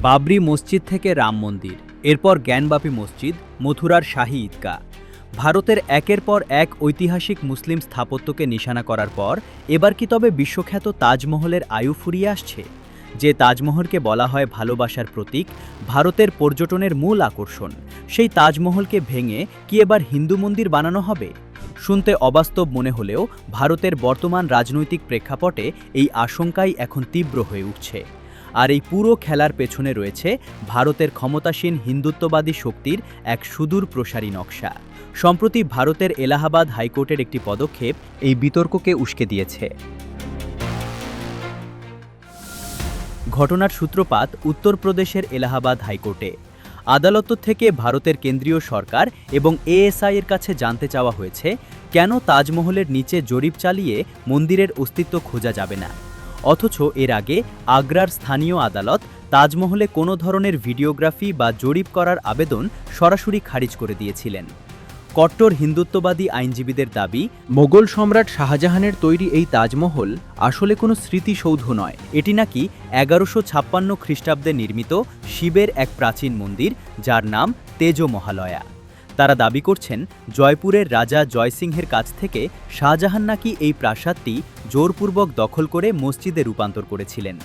বাবরি মসজিদ থেকে রাম মন্দির, এরপর জ্ঞানবাপী মসজিদ, মথুরার শাহী ঈদগাহ। ভারতের একের পর এক ঐতিহাসিক মুসলিম স্থাপত্যকে নিশানা করার পর এবার কি তবে বিশ্বখ্যাত তাজমহলের আয়ু ফুরিয়ে আসছে? যে তাজমহলকে বলা হয় ভালোবাসার প্রতীক, ভারতের পর্যটনের মূল আকর্ষণ, সেই তাজমহলকে ভেঙে কি এবার হিন্দু মন্দির বানানো হবে? শুনতে অবাস্তব মনে হলেও ভারতের বর্তমান রাজনৈতিক প্রেক্ষাপটে এই আশঙ্কাই এখন তীব্র হয়ে উঠছে। আর এই পুরো খেলার পেছনে রয়েছে ভারতের ক্ষমতাসীন হিন্দুত্ববাদী শক্তির এক সুদূর প্রসারী নকশা। সম্প্রতি ভারতের এলাহাবাদ হাইকোর্টের একটি পদক্ষেপ এই বিতর্ককে উস্কে দিয়েছে। ঘটনার সূত্রপাত উত্তরপ্রদেশের এলাহাবাদ হাইকোর্টে। আদালত থেকে ভারতের কেন্দ্রীয় সরকার এবং এএসআই এর কাছে জানতে চাওয়া হয়েছে, কেন তাজমহলের নিচে জরিপ চালিয়ে মন্দিরের অস্তিত্ব খোঁজা যাবে না। অথচ এর আগে আগ্রার স্থানীয় আদালত তাজমহলে কোনো ধরনের ভিডিওগ্রাফি বা জরিপ করার আবেদন সরাসরি খারিজ করে দিয়েছিলেন। কট্টর হিন্দুত্ববাদী আইনজীবীদের দাবি, মোগল সম্রাট শাহজাহানের তৈরি এই তাজমহল আসলে কোনো স্মৃতিসৌধ নয়, এটি নাকি 1156 খ্রিস্টাব্দে নির্মিত শিবের এক প্রাচীন মন্দির, যার নাম তেজ মহালয়া। তারা দাবি করছেন, জয়পুরের রাজা জয়সিংহের কাছ থেকে শাহজাহান নাকি এই প্রাসাদটি জোরপূর্বক দখল করে মসজিদে রূপান্তর করেছিলেন।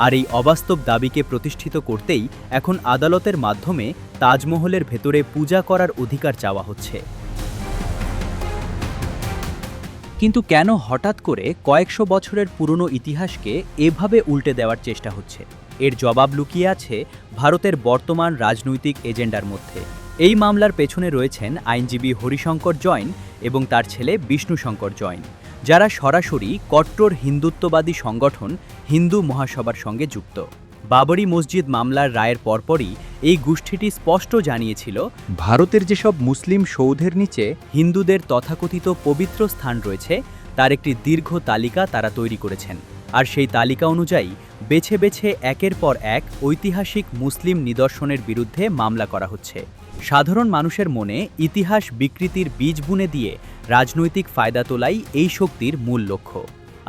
আর এই অবাস্তব দাবিকে প্রতিষ্ঠিত করতেই এখন আদালতের মাধ্যমে তাজমহলের ভেতরে পূজা করার অধিকার চাওয়া হচ্ছে। কিন্তু কেন হঠাৎ করে কয়েকশো বছরের পুরনো ইতিহাসকে এভাবে উল্টে দেওয়ার চেষ্টা হচ্ছে? এর জবাব লুকিয়ে আছে ভারতের বর্তমান রাজনৈতিক এজেন্ডার মধ্যে। এই মামলার পেছনে রয়েছেন আইনজীবী হরিশঙ্কর জৈন এবং তার ছেলে বিষ্ণু শঙ্কর জৈন, যারা সরাসরি কট্টর হিন্দুত্ববাদী সংগঠন হিন্দু মহাসভার সঙ্গে যুক্ত। বাবরি মসজিদ মামলার রায়ের পরপরই এই গোষ্ঠীটি স্পষ্ট জানিয়েছিল, ভারতের যেসব মুসলিম সৌধের নিচে হিন্দুদের তথাকথিত পবিত্র স্থান রয়েছে তার একটি দীর্ঘ তালিকা তারা তৈরি করেছেন। আর সেই তালিকা অনুযায়ী বেছে বেছে একের পর এক ঐতিহাসিক মুসলিম নিদর্শনের বিরুদ্ধে মামলা করা হচ্ছে। সাধারণ মানুষের মনে ইতিহাস বিকৃতির বীজ বুনে দিয়ে রাজনৈতিক ফায়দা তোলাই এই শক্তির মূল লক্ষ্য।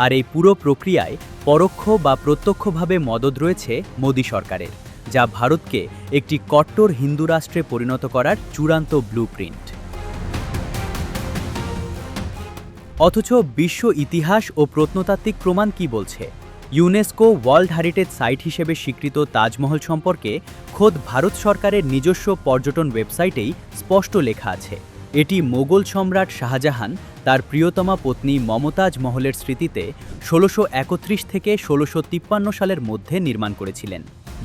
আর এই পুরো প্রক্রিয়ায় পরোক্ষ বা প্রত্যক্ষভাবে মদদ রয়েছে মোদী সরকারের, যা ভারতকে একটি কট্টর হিন্দু রাষ্ট্রে পরিণত করার চূড়ান্ত ব্লুপ্রিন্ট। অথচ বিশ্ব ইতিহাস ও প্রত্নতাত্ত্বিক প্রমাণ কি বলছে? ইউনেস্কো ওয়ার্ল্ড হেরিটেজ সাইট হিসেবে স্বীকৃত তাজমহল সম্পর্কে খোদ ভারত সরকারের নিজস্ব পর্যটন ওয়েবসাইটেই স্পষ্ট লেখা আছে, এটি মোগল সম্রাট শাহজাহান তার প্রিয়তমা পত্নী মমতাজ মহলের স্মৃতিতে 1631 থেকে 1653 সালের মধ্যে নির্মাণ করেছিলেন।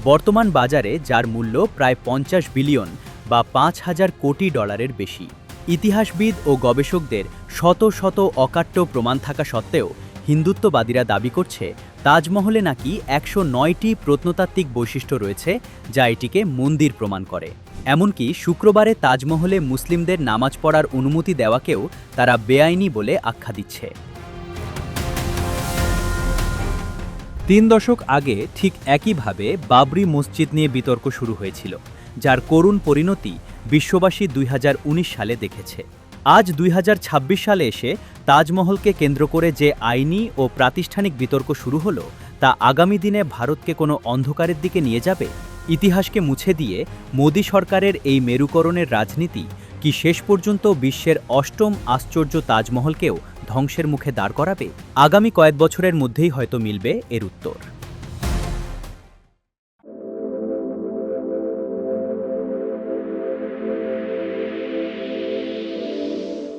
বর্তমান বাজারে যার মূল্য প্রায় 50 বিলিয়ন বা 5000 কোটি ডলারের বেশি। ইতিহাসবিদ ও গবেষকদের শত শত অকাট্য প্রমাণ থাকা সত্ত্বেও হিন্দুত্ববাদীরা দাবি করছে তাজমহলে নাকি 109টি প্রত্নতাত্ত্বিক বৈশিষ্ট্য রয়েছে, যা এটিকে মন্দির প্রমাণ করে। এমনকি শুক্রবারে তাজমহলে মুসলিমদের নামাজ পড়ার অনুমতি দেওয়াকেও তারা বেআইনি বলে আখ্যা দিচ্ছে। 3 দশক আগে ঠিক একইভাবে বাবরি মসজিদ নিয়ে বিতর্ক শুরু হয়েছিল, যার করুণ পরিণতি বিশ্ববাসী 2019 সালে দেখেছে। আজ 2026 সালে এসে তাজমহলকে কেন্দ্র করে যে আইনি ও প্রাতিষ্ঠানিক বিতর্ক শুরু হলো, তা আগামী দিনে ভারতকে কোনো অন্ধকারের দিকে নিয়ে যাবে? ইতিহাসকে মুছে দিয়ে মোদী সরকারের এই মেরুকরণের রাজনীতি কি শেষ পর্যন্ত বিশ্বের 8ম আশ্চর্য তাজমহলকেও ধ্বংসের মুখে দাঁড় করাবে? আগামী কয়েক বছরের মধ্যেই হয়তো মিলবে এর উত্তর।